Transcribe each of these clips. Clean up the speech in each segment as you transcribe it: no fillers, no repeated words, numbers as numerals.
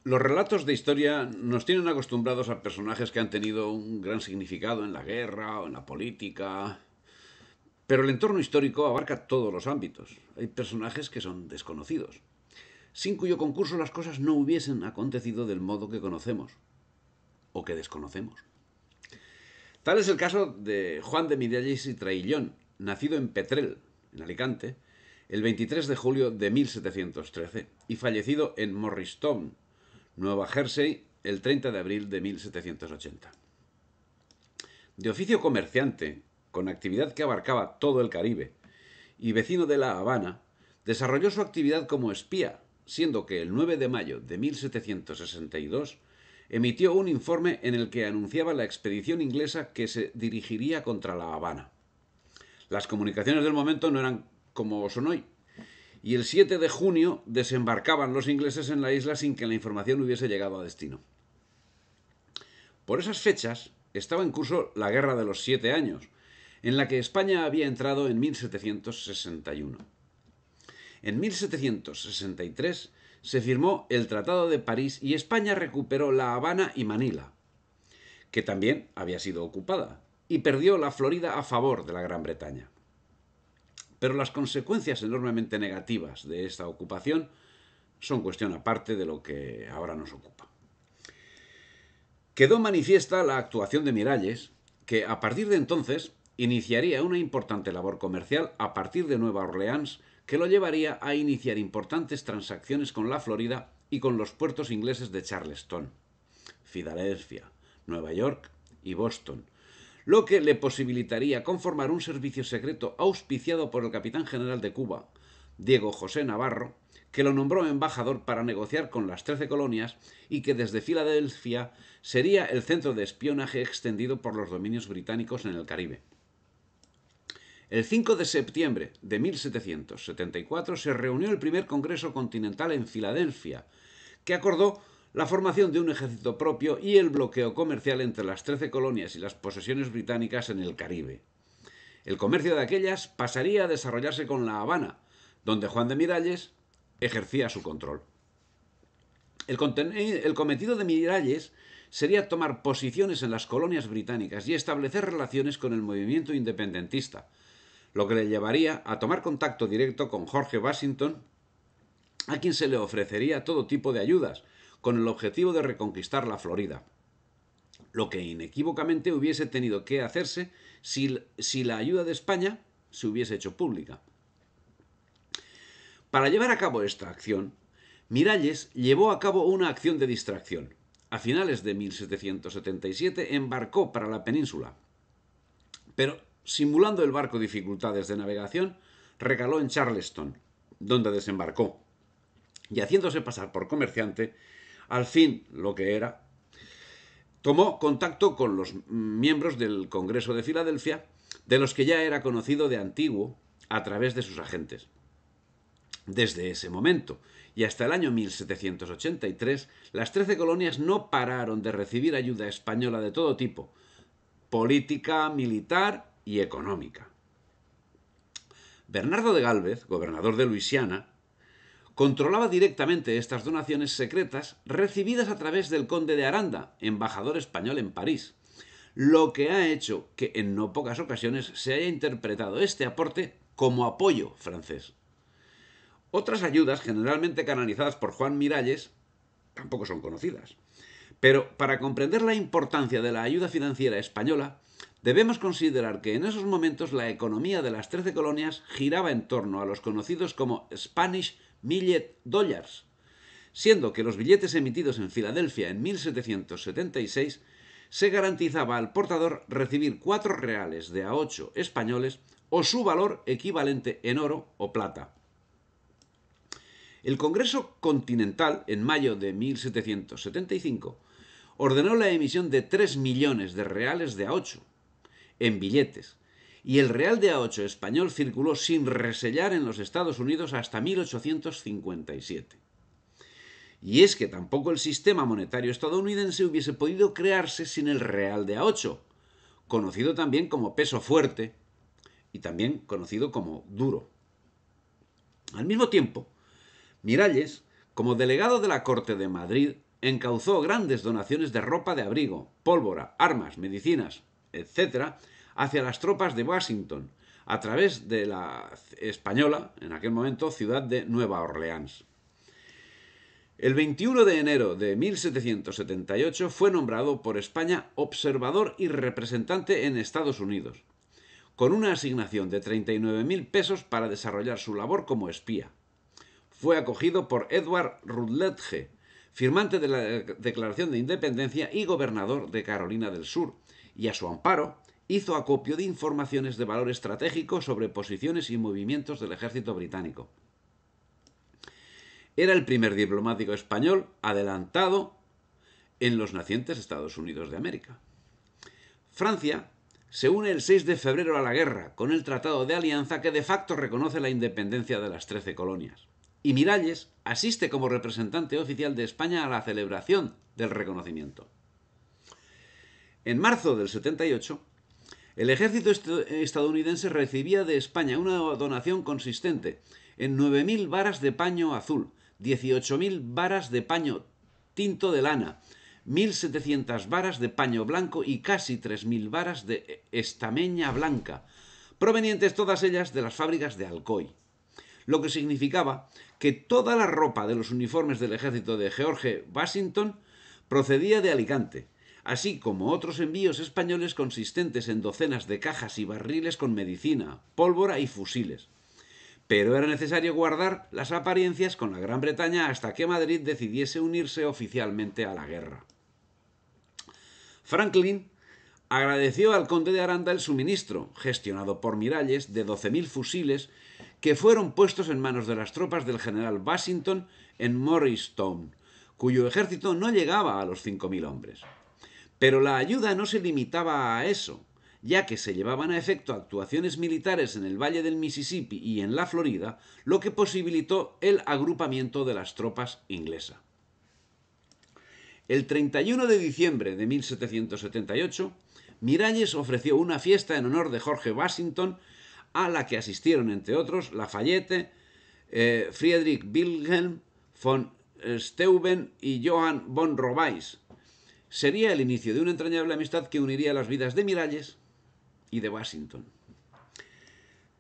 Los relatos de historia nos tienen acostumbrados a personajes que han tenido un gran significado en la guerra o en la política, pero el entorno histórico abarca todos los ámbitos. Hay personajes que son desconocidos, sin cuyo concurso las cosas no hubiesen acontecido del modo que conocemos o que desconocemos. Tal es el caso de Juan de Miralles y Traillón, nacido en Petrel, en Alicante, el 23 de julio de 1713 y fallecido en Morristown, Nueva Jersey, el 30 de abril de 1780. De oficio comerciante, con actividad que abarcaba todo el Caribe, y vecino de La Habana, desarrolló su actividad como espía, siendo que el 9 de mayo de 1762 emitió un informe en el que anunciaba la expedición inglesa que se dirigiría contra La Habana. Las comunicaciones del momento no eran como son hoy, y el 7 de junio desembarcaban los ingleses en la isla sin que la información hubiese llegado a destino. Por esas fechas estaba en curso la Guerra de los 7 Años, en la que España había entrado en 1761. En 1763 se firmó el Tratado de París y España recuperó La Habana y Manila, que también había sido ocupada, y perdió la Florida a favor de la Gran Bretaña. Pero las consecuencias enormemente negativas de esta ocupación son cuestión aparte de lo que ahora nos ocupa. Quedó manifiesta la actuación de Miralles, que a partir de entonces iniciaría una importante labor comercial a partir de Nueva Orleans, que lo llevaría a iniciar importantes transacciones con la Florida y con los puertos ingleses de Charleston, Filadelfia, Nueva York y Boston, lo que le posibilitaría conformar un servicio secreto auspiciado por el capitán general de Cuba, Diego José Navarro, que lo nombró embajador para negociar con las 13 colonias y que desde Filadelfia sería el centro de espionaje extendido por los dominios británicos en el Caribe. El 5 de septiembre de 1774 se reunió el primer Congreso Continental en Filadelfia, que acordó la formación de un ejército propio y el bloqueo comercial entre las 13 colonias y las posesiones británicas en el Caribe. El comercio de aquellas pasaría a desarrollarse con La Habana, donde Juan de Miralles ejercía su control. El cometido de Miralles sería tomar posiciones en las colonias británicas y establecer relaciones con el movimiento independentista, lo que le llevaría a tomar contacto directo con George Washington, a quien se le ofrecería todo tipo de ayudas, con el objetivo de reconquistar la Florida, lo que inequívocamente hubiese tenido que hacerse si la ayuda de España se hubiese hecho pública. Para llevar a cabo esta acción, Miralles llevó a cabo una acción de distracción. A finales de 1777 embarcó para la península, pero simulando el barco dificultades de navegación, recaló en Charleston, donde desembarcó, y haciéndose pasar por comerciante, al fin lo que era, tomó contacto con los miembros del Congreso de Filadelfia, de los que ya era conocido de antiguo a través de sus agentes. Desde ese momento y hasta el año 1783, las 13 colonias no pararon de recibir ayuda española de todo tipo, política, militar y económica. Bernardo de Gálvez, gobernador de Luisiana, controlaba directamente estas donaciones secretas recibidas a través del conde de Aranda, embajador español en París, lo que ha hecho que en no pocas ocasiones se haya interpretado este aporte como apoyo francés. Otras ayudas, generalmente canalizadas por Juan Miralles, tampoco son conocidas. Pero para comprender la importancia de la ayuda financiera española, debemos considerar que en esos momentos la economía de las 13 colonias giraba en torno a los conocidos como Spanish Millet Dollars, siendo que los billetes emitidos en Filadelfia en 1776 se garantizaba al portador recibir 4 reales de a 8 españoles o su valor equivalente en oro o plata. El Congreso Continental, en mayo de 1775, ordenó la emisión de 3 millones de reales de a 8 en billetes, y el real de a 8 español circuló sin resellar en los Estados Unidos hasta 1857. Y es que tampoco el sistema monetario estadounidense hubiese podido crearse sin el real de a 8, conocido también como peso fuerte y también conocido como duro. Al mismo tiempo, Miralles, como delegado de la Corte de Madrid, encauzó grandes donaciones de ropa de abrigo, pólvora, armas, medicinas, etc., hacia las tropas de Washington, a través de la española, en aquel momento, ciudad de Nueva Orleans. El 21 de enero de 1778 fue nombrado por España observador y representante en Estados Unidos, con una asignación de 39.000 pesos para desarrollar su labor como espía. Fue acogido por Edward Rutledge, firmante de la Declaración de Independencia y gobernador de Carolina del Sur, y a su amparo hizo acopio de informaciones de valor estratégico sobre posiciones y movimientos del ejército británico. Era el primer diplomático español adelantado en los nacientes Estados Unidos de América. Francia se une el 6 de febrero a la guerra con el Tratado de Alianza que de facto reconoce la independencia de las 13 colonias. Y Miralles asiste como representante oficial de España a la celebración del reconocimiento. En marzo del 78, el ejército estadounidense recibía de España una donación consistente en 9.000 varas de paño azul, 18.000 varas de paño tinto de lana, 1.700 varas de paño blanco y casi 3.000 varas de estameña blanca, provenientes todas ellas de las fábricas de Alcoy, lo que significaba que toda la ropa de los uniformes del ejército de George Washington procedía de Alicante, así como otros envíos españoles consistentes en docenas de cajas y barriles con medicina, pólvora y fusiles. Pero era necesario guardar las apariencias con la Gran Bretaña hasta que Madrid decidiese unirse oficialmente a la guerra. Franklin agradeció al conde de Aranda el suministro, gestionado por Miralles, de 12.000 fusiles que fueron puestos en manos de las tropas del general Washington en Morristown, cuyo ejército no llegaba a los 5.000 hombres. Pero la ayuda no se limitaba a eso, ya que se llevaban a efecto actuaciones militares en el Valle del Mississippi y en la Florida, lo que posibilitó el agrupamiento de las tropas inglesas. El 31 de diciembre de 1778, Miralles ofreció una fiesta en honor de George Washington, a la que asistieron, entre otros, Lafayette, Friedrich Wilhelm von Steuben y Johann von Robais. Sería el inicio de una entrañable amistad que uniría las vidas de Miralles y de Washington.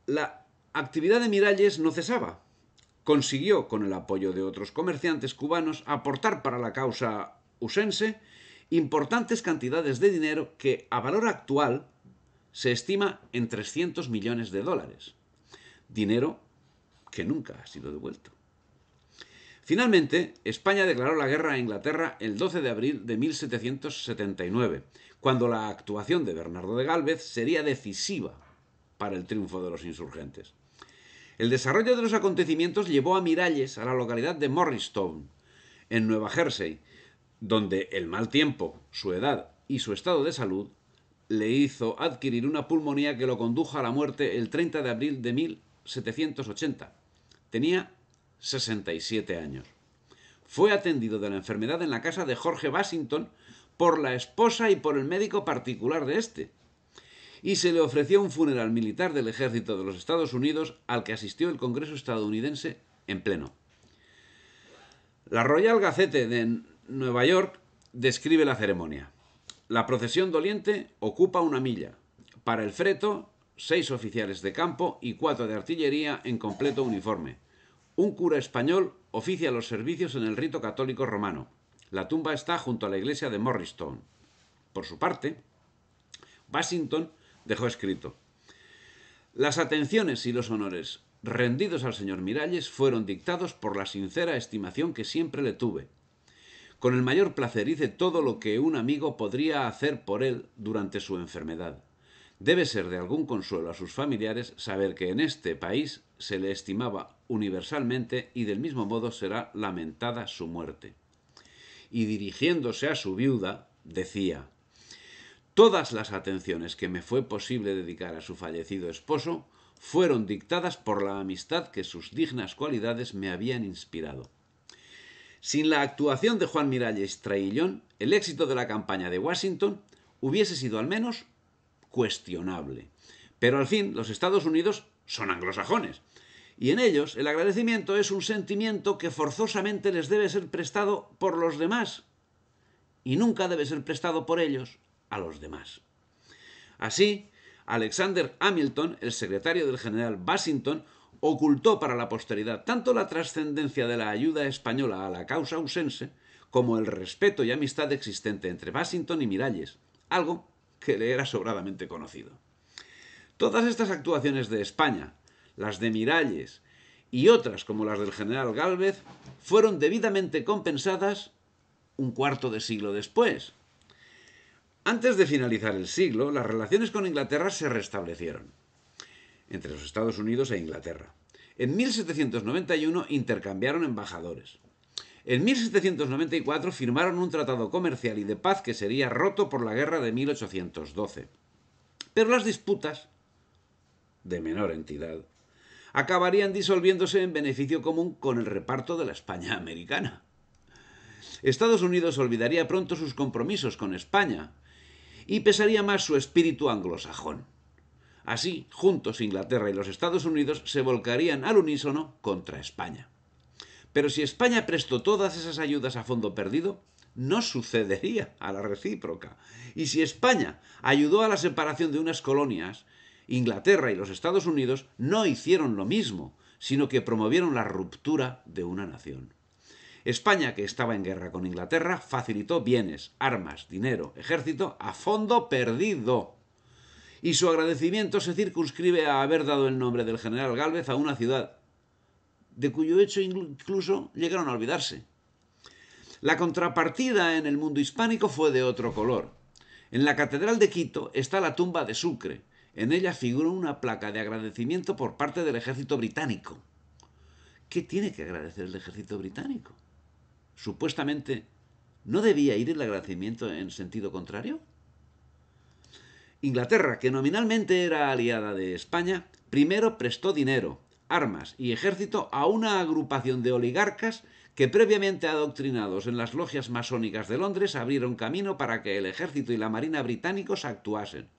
La actividad de Miralles no cesaba. Consiguió, con el apoyo de otros comerciantes cubanos, aportar para la causa usense importantes cantidades de dinero que, a valor actual, se estima en 300 millones de dólares. Dinero que nunca ha sido devuelto. Finalmente, España declaró la guerra a Inglaterra el 12 de abril de 1779, cuando la actuación de Bernardo de Gálvez sería decisiva para el triunfo de los insurgentes. El desarrollo de los acontecimientos llevó a Miralles a la localidad de Morristown, en Nueva Jersey, donde el mal tiempo, su edad y su estado de salud le hizo adquirir una pulmonía que lo condujo a la muerte el 30 de abril de 1780. Tenía 67 años. Fue atendido de la enfermedad en la casa de George Washington por la esposa y por el médico particular de este, y se le ofreció un funeral militar del ejército de los Estados Unidos al que asistió el Congreso estadounidense en pleno. La Royal Gazette de Nueva York describe la ceremonia. La procesión doliente ocupa 1 milla. Para el féretro, 6 oficiales de campo y 4 de artillería en completo uniforme. Un cura español oficia los servicios en el rito católico romano. La tumba está junto a la iglesia de Morristown. Por su parte, Washington dejó escrito: las atenciones y los honores rendidos al señor Miralles fueron dictados por la sincera estimación que siempre le tuve. Con el mayor placer hice todo lo que un amigo podría hacer por él durante su enfermedad. Debe ser de algún consuelo a sus familiares saber que en este país se le estimaba universalmente y del mismo modo será lamentada su muerte. Y dirigiéndose a su viuda, decía: todas las atenciones que me fue posible dedicar a su fallecido esposo fueron dictadas por la amistad que sus dignas cualidades me habían inspirado. Sin la actuación de Juan Miralles Traillón, el éxito de la campaña de Washington hubiese sido al menos cuestionable. Pero al fin los Estados Unidos son anglosajones Y en ellos el agradecimiento es un sentimiento que forzosamente les debe ser prestado por los demás y nunca debe ser prestado por ellos a los demás. Así, Alexander Hamilton, el secretario del general Washington, ocultó para la posteridad tanto la trascendencia de la ayuda española a la causa ausense como el respeto y amistad existente entre Washington y Miralles, algo que le era sobradamente conocido. Todas estas actuaciones de España, las de Miralles y otras como las del general Gálvez, fueron debidamente compensadas un cuarto de siglo después. Antes de finalizar el siglo, las relaciones con Inglaterra se restablecieron entre los Estados Unidos e Inglaterra. En 1791 intercambiaron embajadores. En 1794 firmaron un tratado comercial y de paz que sería roto por la guerra de 1812. Pero las disputas, de menor entidad, acabarían disolviéndose en beneficio común con el reparto de la España americana. Estados Unidos olvidaría pronto sus compromisos con España y pesaría más su espíritu anglosajón. Así, juntos Inglaterra y los Estados Unidos se volcarían al unísono contra España. Pero si España prestó todas esas ayudas a fondo perdido, no sucedería a la recíproca. Y si España ayudó a la separación de unas colonias, Inglaterra y los Estados Unidos no hicieron lo mismo, sino que promovieron la ruptura de una nación. España, que estaba en guerra con Inglaterra, facilitó bienes, armas, dinero, ejército a fondo perdido. Y su agradecimiento se circunscribe a haber dado el nombre del general Gálvez a una ciudad, de cuyo hecho incluso llegaron a olvidarse. La contrapartida en el mundo hispánico fue de otro color. En la Catedral de Quito está la tumba de Sucre. En ella figura una placa de agradecimiento por parte del ejército británico. ¿Qué tiene que agradecer el ejército británico? Supuestamente, ¿no debía ir el agradecimiento en sentido contrario? Inglaterra, que nominalmente era aliada de España, primero prestó dinero, armas y ejército a una agrupación de oligarcas que previamente adoctrinados en las logias masónicas de Londres abrieron camino para que el ejército y la marina británicos actuasen.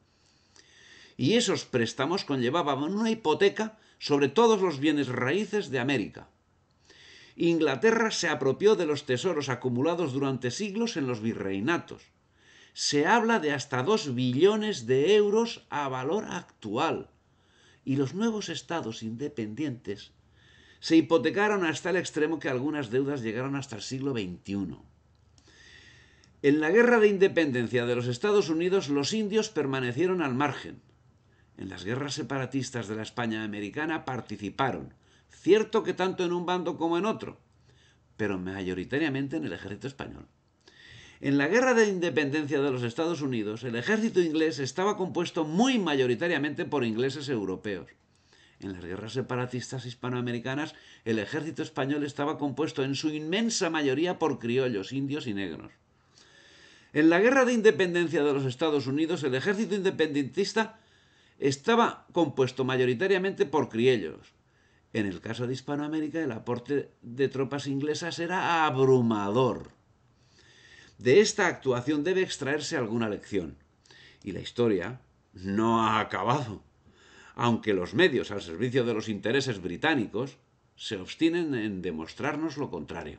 Y esos préstamos conllevaban una hipoteca sobre todos los bienes raíces de América. Inglaterra se apropió de los tesoros acumulados durante siglos en los virreinatos. Se habla de hasta 2 billones de euros a valor actual. Y los nuevos estados independientes se hipotecaron hasta el extremo que algunas deudas llegaron hasta el siglo XXI. En la guerra de independencia de los Estados Unidos, los indios permanecieron al margen. En las guerras separatistas de la España americana participaron, cierto que tanto en un bando como en otro, pero mayoritariamente en el ejército español. En la guerra de independencia de los Estados Unidos, el ejército inglés estaba compuesto muy mayoritariamente por ingleses europeos. En las guerras separatistas hispanoamericanas, el ejército español estaba compuesto en su inmensa mayoría por criollos, indios y negros. En la guerra de independencia de los Estados Unidos, el ejército independentista estaba compuesto mayoritariamente por criollos. En el caso de Hispanoamérica, el aporte de tropas inglesas era abrumador. De esta actuación debe extraerse alguna lección. Y la historia no ha acabado, aunque los medios al servicio de los intereses británicos se obstinen en demostrarnos lo contrario.